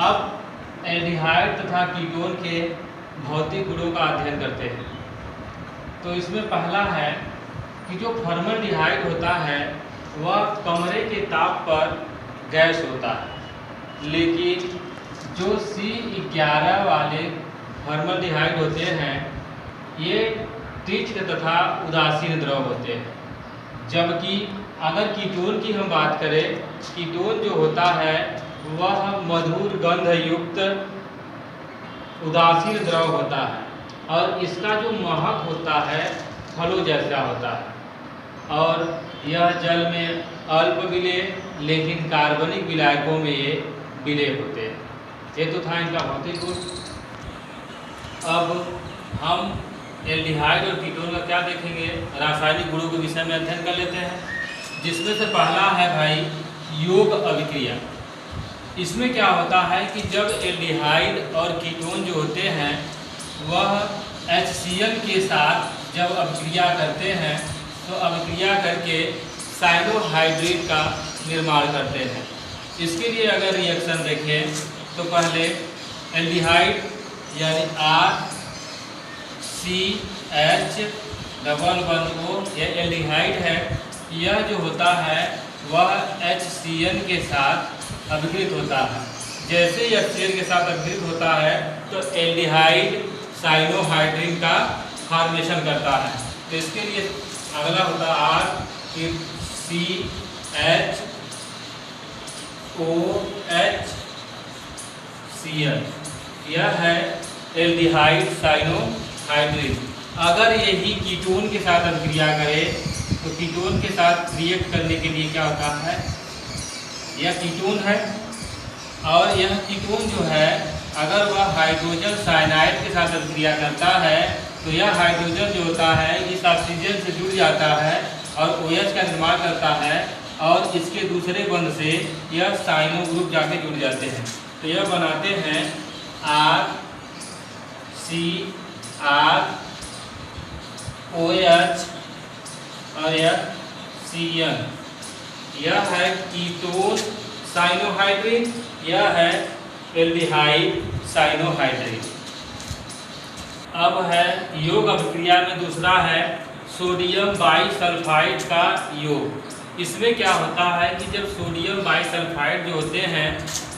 अब एल्डिहाइड तथा कीटोन के भौतिक गुणों का अध्ययन करते हैं। तो इसमें पहला है कि जो फॉर्मल्डिहाइड होता है वह कमरे के ताप पर गैस होता है, लेकिन जो C11 वाले फॉर्मल्डिहाइड होते हैं ये तीक्ष्ण तथा उदासीन द्रव होते हैं। जबकि अगर कीटोन की हम बात करें, कीटोन जो होता है वह मधुर गंध युक्त उदासीन द्रव होता है और इसका जो महक होता है फलों जैसा होता है और यह जल में अल्प विलेय लेकिन कार्बनिक विलायकों में ये विलेय होते हैं। ये तो था इनका भौतिक गुण। अब हम एल्डिहाइड और कीटोन का क्या देखेंगे, रासायनिक गुणों के विषय में अध्ययन कर लेते हैं, जिसमें से पहला है भाई योग अभिक्रिया। इसमें क्या होता है कि जब एल्डिहाइड और कीटोन जो होते हैं वह HCl के साथ जब अभिक्रिया करते हैं तो अभिक्रिया करके साइनोहाइड्रेट का निर्माण करते हैं। इसके लिए अगर रिएक्शन देखें तो पहले एल्डिहाइड यानी RCH डबल बॉन्ड O यह एल्डिहाइड है, यह जो होता है वह HCl के साथ अभिकृत होता है। जैसे ही HCl के साथ अभिकृत होता है तो एल्डिहाइड साइनोहाइड्रिन का फॉर्मेशन करता है। तो इसके लिए अगला होता है R फिर CHOHCl, यह है एल्डिहाइड साइनोहाइड्रिन। अगर यही कीटोन के साथ अभिक्रिया करे तो कीटोन के साथ रिएक्ट करने के लिए क्या होता है, यह कीटोन है और यह कीटोन जो है अगर वह हाइड्रोजन साइनाइड के साथ अभिक्रिया करता है तो यह हाइड्रोजन जो होता है इस ऑक्सीजन से जुड़ जाता है और OH का निर्माण करता है और इसके दूसरे बंध से यह साइनो ग्रुप जाके जुड़ जाते हैं। तो यह बनाते हैं RCrOH और यह Cl, यह है कीटोन साइनोहाइड्रिन, यह है एल्डिहाइड साइनोहाइड्रिन। अब है योग अभिक्रिया में दूसरा है सोडियम बाईसल्फाइड का योग। इसमें क्या होता है कि जब सोडियम बाईसल्फाइड जो होते हैं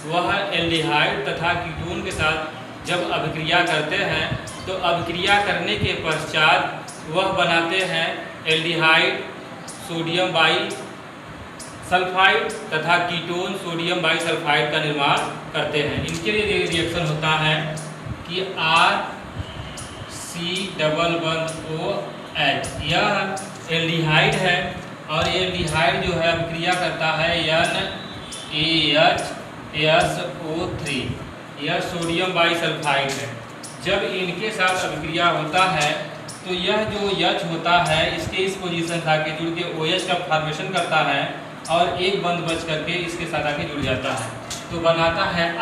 वह एल्डिहाइड तथा कीटोन के साथ जब अभिक्रिया करते हैं तो अभिक्रिया करने के पश्चात वह बनाते हैं एल्डिहाइड सोडियम बाईसल्फाइड तथा कीटोन सोडियम बाईसल्फाइड का निर्माण करते हैं। इनके लिए रिएक्शन होता है कि RC डबल बॉन्ड OH, यह एल्डिहाइड है और ये एल्डिहाइड जो है अभिक्रिया करता है NaHSO3, यह सोडियम बाईसल्फाइड है। जब इनके साथ अभिक्रिया होता है तो यह जो H होता है इसके इस पोजीशन से आके जुड़ के OH का फॉर्मेशन करता है और एक बंध बच करके इसके साथ आके जुड़ जाता है तो बनाता है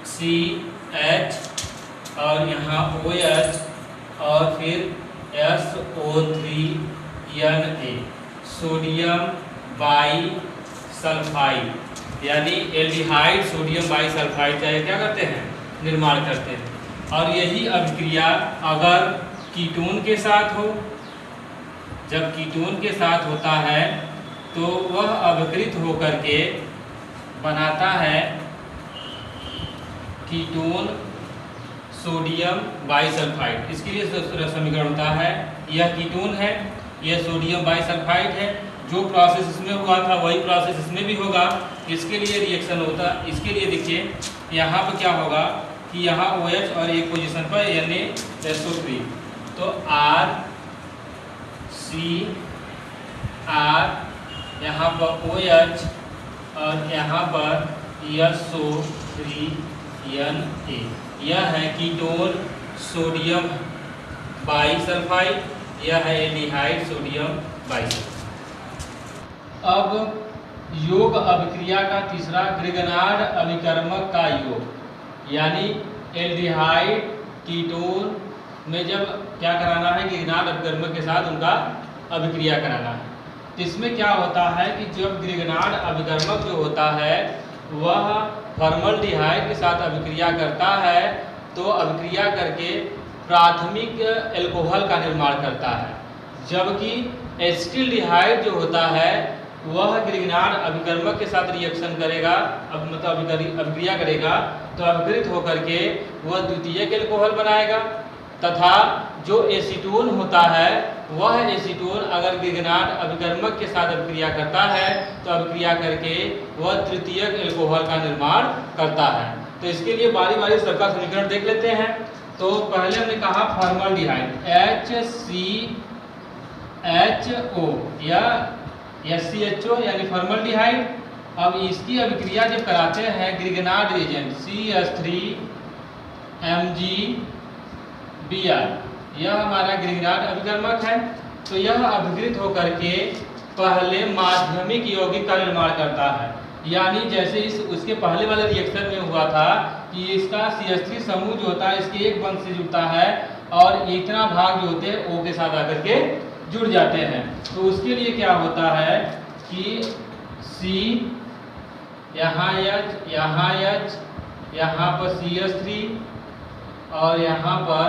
RCH और यहाँ OH और फिर SO3Na, सोडियम बाईसल्फाइड, यानी एल्डिहाइड सोडियम बाईसल्फाइड का क्या करते हैं, निर्माण करते हैं। और यही अभिक्रिया अगर कीटोन के साथ हो, जब कीटोन के साथ होता है तो वह अभिकृत होकर के बनाता है कीटोन सोडियम बाईसल्फाइड। इसके लिए समीकरण होता है, यह कीटोन है, यह सोडियम बाईसल्फाइड है, जो प्रोसेस इसमें हुआ था वही प्रोसेस इसमें भी होगा। इसके लिए रिएक्शन होता, इसके लिए देखिए यहाँ पर क्या होगा कि यहाँ OH और एक पोजीशन पर NaSO3, तो RCr यहाँ पर OH और यहाँ पर SO3Na, यह है कीटोन सोडियम बाईसल्फाइड, यह है एल्डिहाइड सोडियम बाईसल्फाइड। अब योग अभिक्रिया का तीसरा ग्रिगनार्ड अभिकर्मक का योग, यानी एल्डिहाइड कीटोन में जब क्या कराना है, ग्रिगनार्ड अभिकर्मक के साथ उनका अभिक्रिया कराना है। तो इसमें क्या होता है कि जब ग्रिगनार्ड अभिकर्मक जो होता है वह फॉर्मल्डिहाइड के साथ अभिक्रिया करता है, तो अभिक्रिया करके प्राथमिक एल्कोहल का निर्माण करता है, जबकि एसिटिल्डिहाइड जो होता है वह ग्रिगनार्ड अभिकर्मक के साथ रिएक्शन करेगा, मतलब अभिक्रिया करेगा, तो अभिकृत होकर के वह द्वितीयक एल्कोहल बनाएगा, तथा जो एसीटोन होता है वह एसीटोन अगर ग्रिगनार्ड अभिकर्मक के साथ अभिक्रिया करता है तो अभिक्रिया करके वह तृतीयक एल्कोहल का निर्माण करता है। तो इसके लिए बारी बारी सबका समीकरण देख लेते हैं। तो पहले हमने कहा फॉर्मल्डिहाइड HCHO या SCHO यानी फॉर्मल्डिहाइड। अब इसकी अभिक्रिया जब कराते हैं ग्रिगनार्ड रिएजेंट CH3MgBr, यह हमारा ग्रिगनार्ड अभिकर्मक है, तो यह अभिकृत होकर के पहले माध्यमिक यौगिक का निर्माण करता है। यानी जैसे उसके पहले वाले रिएक्शन में हुआ था कि इसका CH3 समूह जो होता है इसके एक बंध से जुड़ता है और इतना भाग जो होते हैं O के साथ आकर के जुड़ जाते हैं। तो उसके लिए क्या होता है कि C यहाँ H यहाँ पर CH3 और यहाँ पर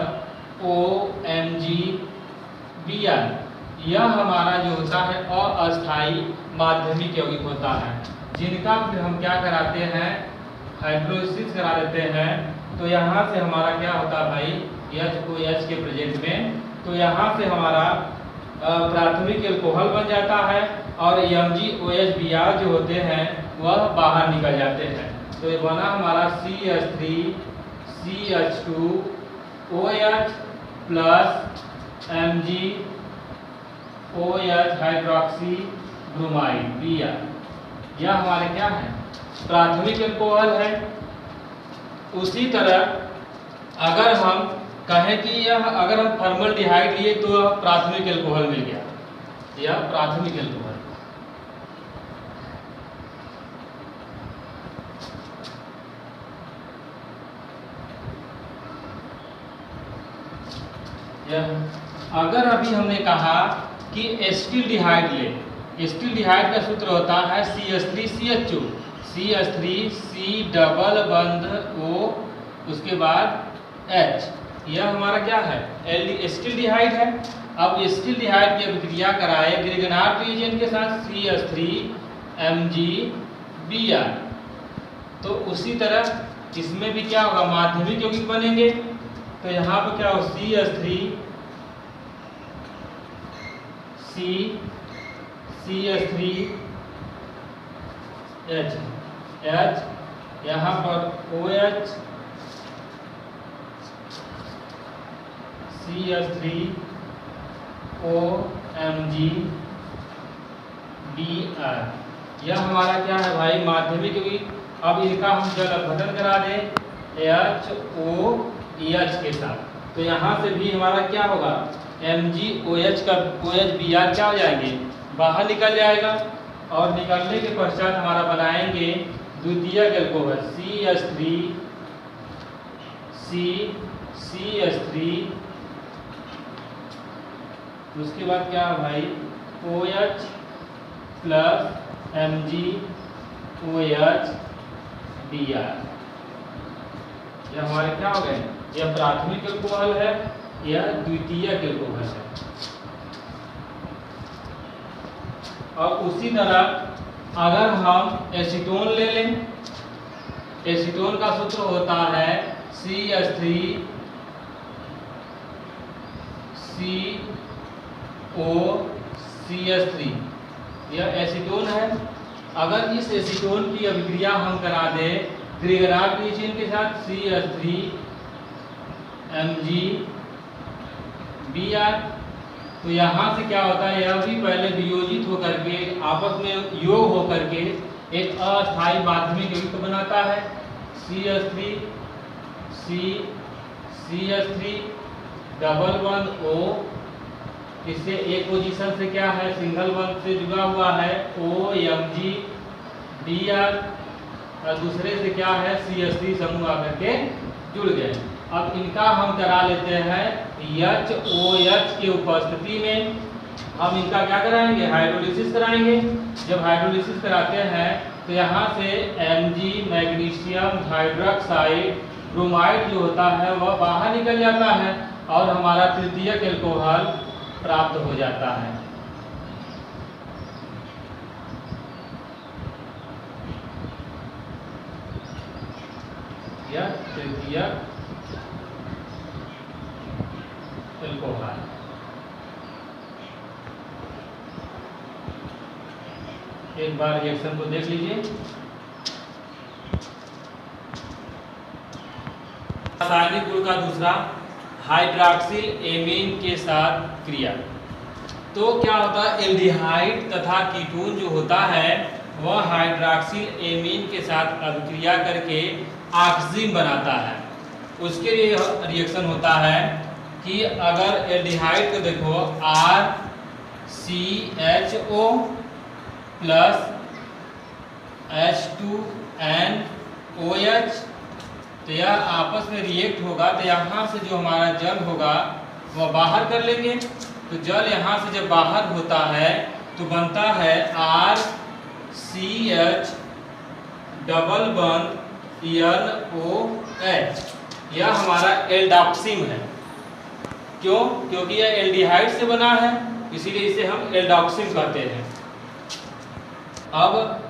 OMgBr, यह हमारा जो होता है अस्थायी माध्यमिक यौगिक होता है, जिनका फिर हम क्या कराते हैं हाइड्रोलिसिस करा देते हैं। तो यहाँ से हमारा क्या होता है भाई HOH के प्रेजेंट में, तो यहाँ से हमारा प्राथमिक एल्कोहल बन जाता है और MgOHBr जो होते हैं वह बाहर निकल जाते हैं। तो ये बना हमारा CH3CH2OH plus MgOH hydroxy bromide Br, यह हमारे क्या है प्राथमिक एल्कोहल है। उसी तरह अगर हम कहें कि यह अगर हम फॉर्मल्डिहाइड लिए तो प्राथमिक एल्कोहल मिल गया, यह प्राथमिक एल्कोहल। अगर अभी हमने कहा कि एसिटिल्डिहाइड ले, एसिटिल्डिहाइड का सूत्र होता है CH3CHO, CH3C डबल बंध O उसके बाद H, यह हमारा क्या है एसिटिल्डिहाइड है। अब एसिटिल्डिहाइड की अभिक्रिया कराए ग्रिगनार्ड रिएजेंट के साथ CH3MgBr, तो उसी तरह इसमें भी क्या होगा माध्यमिक यौगिक बनेंगे। तो यहाँ पर क्या हो CH3H, यहाँ पर OH CH3OMgBr, यह हमारा क्या है भाई माध्यमिक यौगिक। अब इनका हम जल अपघटन करा दें HOH के साथ, तो यहाँ से भी हमारा क्या होगा MgOH का OHBr क्या हो जाएंगे बाहर निकल जाएगा, और निकलने के पश्चात हमारा बनाएंगे द्वितीयक एल्कोहल CH3 उसके बाद क्या है भाई OH प्लस MgOHBr, यह हमारे क्या हो गए यह प्राथमिक एल्कोहल है, यह द्वितीयक एल्कोहल है। और उसी तरह अगर हम एसीटोन ले लें, एसीटोन का सूत्र होता है CH3COCH3, यह एसीटोन है। अगर इस एसीटोन की अभिक्रिया हम करा दें ग्रिगनार्ड रिएजेंट के साथ CH3MgBr, तो यहाँ से क्या होता है यह भी पहले वियोजित होकर के आपस में योग होकर के एक अस्थायी माध्यमिक यौगिक बनाता है CH3 डबल बंध O, इससे एक पोजीशन से क्या है सिंगल बंध से जुड़ा हुआ है OMgBr, और दूसरे से क्या है CH3 समूह आकर के जुड़ गए। अब इनका हम करा लेते हैं HOH की उपस्थिति में हम इनका क्या कराएंगे, हाइड्रोलिसिस कराएंगे। जब हाइड्रोलिसिस कराते हैं तो यहाँ से Mg मैग्नीशियम हाइड्रोक्साइड ब्रोमाइड जो होता है वह बाहर निकल जाता है और हमारा तृतीयक एल्कोहल प्राप्त हो जाता है। यह तृतीयक एल्कोहल। एक बार रिएक्शन को देख लीजिए। रासायनिक गुण का दूसरा, हाइड्रॉक्सिल एमीन के साथ क्रिया। तो क्या होता है, एल्डिहाइड तथा कीटोन जो होता है वह हाइड्रॉक्सिल एमीन के साथ अभिक्रिया करके ऑक्सीजन बनाता है। उसके लिए रिएक्शन होता है कि अगर एल्डिहाइड को देखो RCHO प्लस H2NOH, तो यह आपस में रिएक्ट होगा तो यहाँ से जो हमारा जल होगा वह बाहर कर लेंगे। तो जल यहाँ से जब बाहर होता है तो बनता है RCH डबल बॉन्ड NOH। यह हमारा एल्डॉक्सिम है। क्यों? क्योंकि यह एल्डिहाइड से बना है, इसीलिए इसे हम एल्डॉक्सिम कहते हैं। अब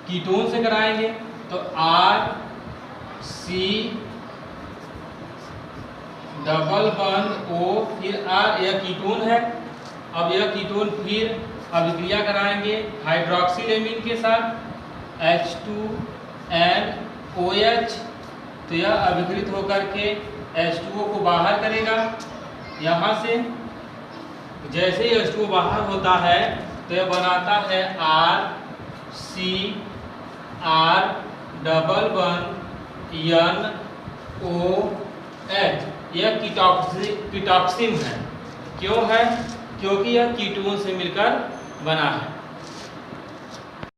कीटोन से कराएंगे तो RC डबल बॉन्ड O फिर R, यह कीटोन है। अब यह कीटोन फिर अभिक्रिया कराएंगे हाइड्रॉक्सिल एमीन के साथ H2NOH, तो यह अभिकृत होकर के H2O को बाहर करेगा यहाँ से। जैसे ही H2O बाहर होता है तो यह बनाता है RCR डबल बॉन्ड NOH। यह कीटॉक्सिम है। क्यों है? क्योंकि यह कीटोन से मिलकर बना है।